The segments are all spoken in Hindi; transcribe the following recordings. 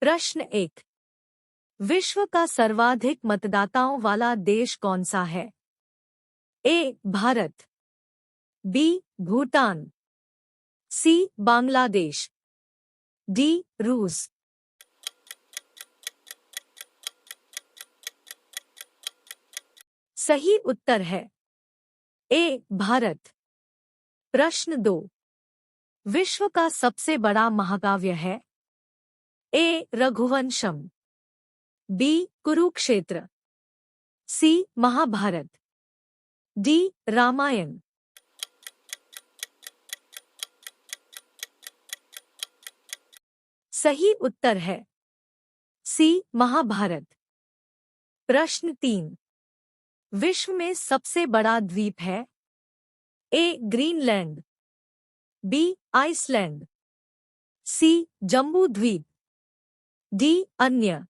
प्रश्न 1। विश्व का सर्वाधिक मतदाताओं वाला देश कौन सा है? ए. भारत, बी. भूटान, सी. बांग्लादेश, डी. रूस। सही उत्तर है ए. भारत। प्रश्न 2। विश्व का सबसे बड़ा महाकाव्य है? ए. रघुवंशम, बी. कुरुक्षेत्र, सी. महाभारत, डी. रामायण। सही उत्तर है सी. महाभारत। प्रश्न 3। विश्व में सबसे बड़ा द्वीप है? A. Greenland, B. Iceland, C. Jambudvipa, D. अन्य।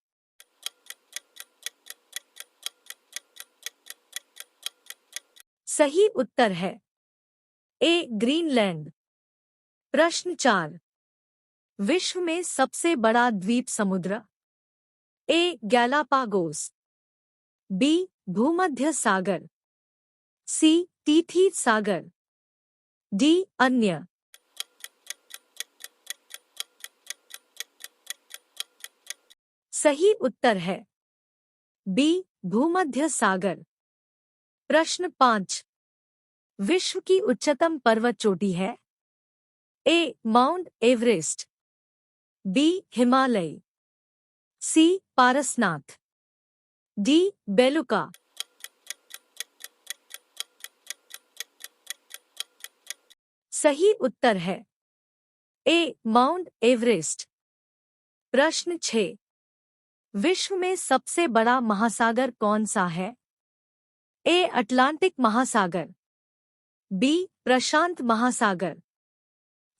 सही उत्तर है ए. ग्रीनलैंड। प्रश्न 4। विश्व में सबसे बड़ा द्वीप समुद्र? ए. Galapagos, B. भूमध्य सागर, सी. टीथी सागर, डी. अन्य। सही उत्तर है बी. भूमध्य सागर। प्रश्न 5। विश्व की उच्चतम पर्वत चोटी है? A. Mount Everest, B. Himalaya, C. Parasnath, D. Belukha. सही उत्तर है ए. Mount Everest. प्रश्न 6। विश्व में सबसे बड़ा महासागर कौन सा है? ए. अटलांटिक महासागर, बी. प्रशांत महासागर,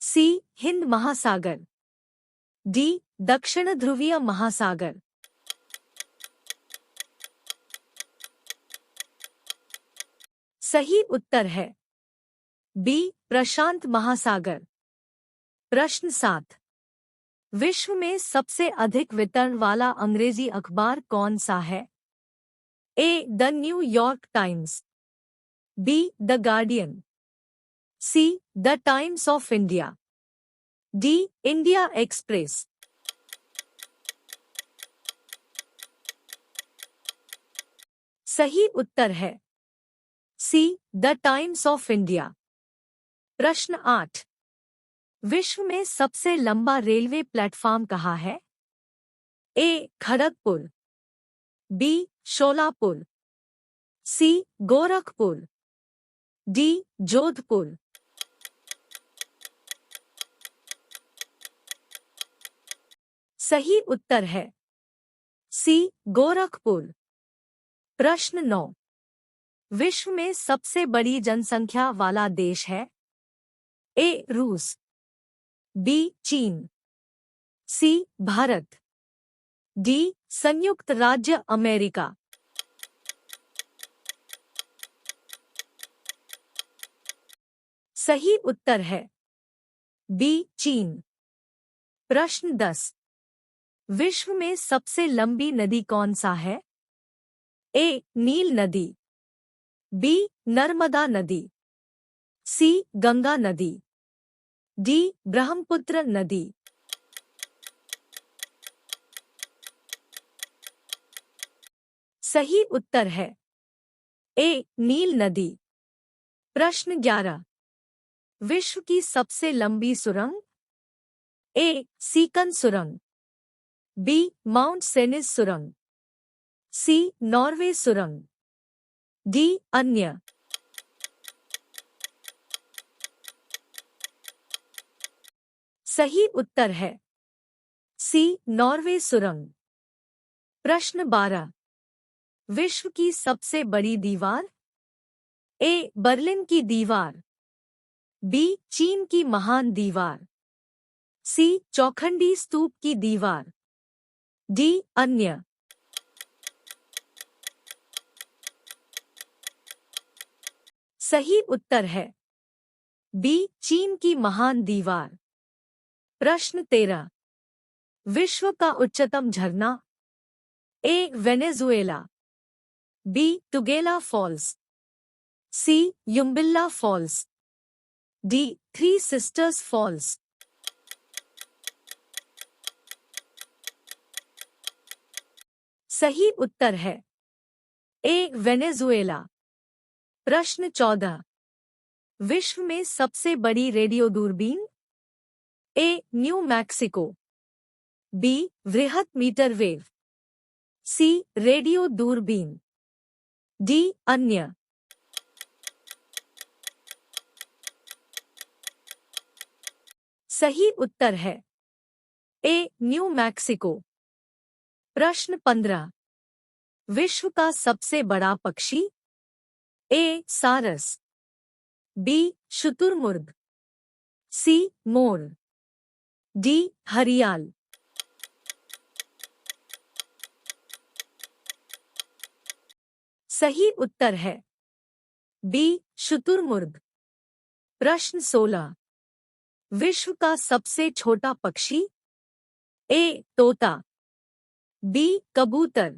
सी. हिंद महासागर, डी. दक्षिण ध्रुवीय महासागर। सही उत्तर है बी. प्रशांत महासागर। प्रश्न 7। विश्व में सबसे अधिक वितरण वाला अंग्रेजी अखबार कौन सा है? A. The New York Times, B. The Guardian, C. The Times of India, D. India Express. सही उत्तर है C. The Times of India. प्रश्न 8। विश्व में सबसे लंबा रेलवे प्लेटफॉर्म कहाँ है? ए. खड़गपुर, बी. शोलापुर, सी. गोरखपुर, डी. जोधपुर। सही उत्तर है सी. गोरखपुर। प्रश्न 9। विश्व में सबसे बड़ी जनसंख्या वाला देश है? ए. रूस, बी. चीन, सी. भारत, डी. संयुक्त राज्य अमेरिका। सही उत्तर है बी. चीन। प्रश्न 10। विश्व में सबसे लंबी नदी कौन सा है? ए. नील नदी, बी. नर्मदा नदी, सी. गंगा नदी, डी. ब्रह्मपुत्र नदी। सही उत्तर है ए. नील नदी। प्रश्न 11। विश्व की सबसे लंबी सुरंग? ए. सीकन सुरंग, बी. माउंट सेनिस सुरंग, सी. नॉर्वे सुरंग, डी. अन्य। सही उत्तर है सी. नॉर्वे सुरंग। प्रश्न 12। विश्व की सबसे बड़ी दीवार? ए. बर्लिन की दीवार, बी. चीन की महान दीवार, सी. चौखंडी स्तूप की दीवार, डी. अन्य। सही उत्तर है बी. चीन की महान दीवार। प्रश्न 13। विश्व का उच्चतम झरना? A Venezuela, B Tugela Falls, C Yumbilla Falls, D Three Sisters Falls. सही उत्तर है ए वेनेजुएला। प्रश्न 14। विश्व में सबसे बड़ी रेडियो दूरबीन? ए न्यू मैक्सिको, बी वृहत मीटरवेव, सी रेडियो दूरबीन, डी अन्य। सही उत्तर है ए न्यू मैक्सिको। प्रश्न 15। विश्व का सबसे बड़ा पक्षी? ए सारस, बी शुतुरमुर्ग, सी मोर, डी घड़ियाल। सही उत्तर है बी शुतुरमुर्ग। प्रश्न 16। विश्व का सबसे छोटा पक्षी? ए तोता, बी कबूतर,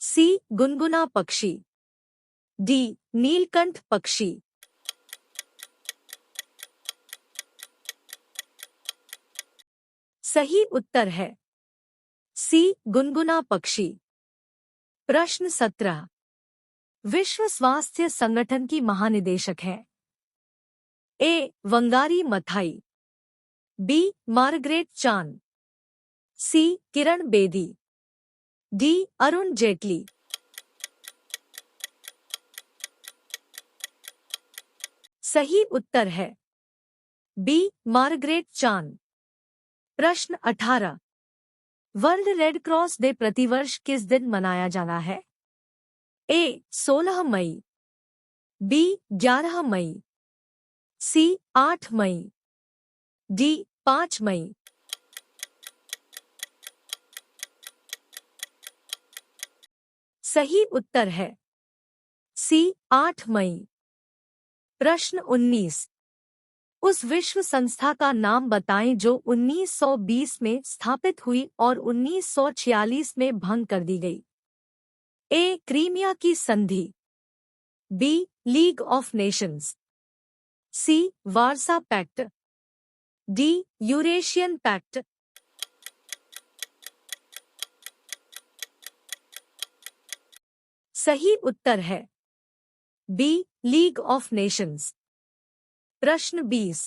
सी गुनगुना पक्षी, डी नीलकंठ पक्षी। सही उत्तर है सी गुनगुना पक्षी। प्रश्न 17। विश्व स्वास्थ्य संगठन की महानिदेशक है? ए वंगारी मथाई, बी मार्गरेट चान, सी किरण बेदी, डी अरुण जेटली। सही उत्तर है बी मार्गरेट चान। प्रश्न 18। वर्ल्ड रेड क्रॉस डे प्रतिवर्ष किस दिन मनाया जाना है? ए 16 मई, बी 11 मई, सी 8 मई, डी 5 मई। सही उत्तर है सी 8 मई। प्रश्न 19। उस विश्व संस्था का नाम बताएं जो 1920 में स्थापित हुई और 1946 में भंग कर दी गई। ए क्रीमिया की संधि, B League of Nations, C Warsaw Pact, D Eurasian Pact. सही उत्तर है बी लीग ऑफ नेशंस। प्रश्न 20।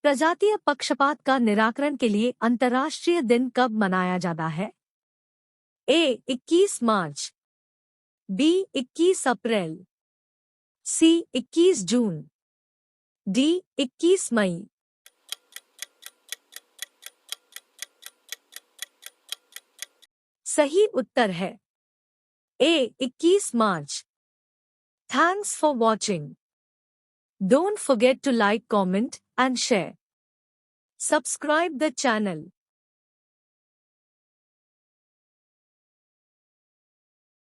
प्रजातीय पक्षपात का निराकरण के लिए अंतर्राष्ट्रीय दिन कब मनाया जाता है? ए 21 मार्च, बी 21 अप्रैल, सी 21 जून, डी 21 मई। सही उत्तर है ए 21 मार्च। Thanks for watching. Don't forget to like, comment and share. Subscribe the channel.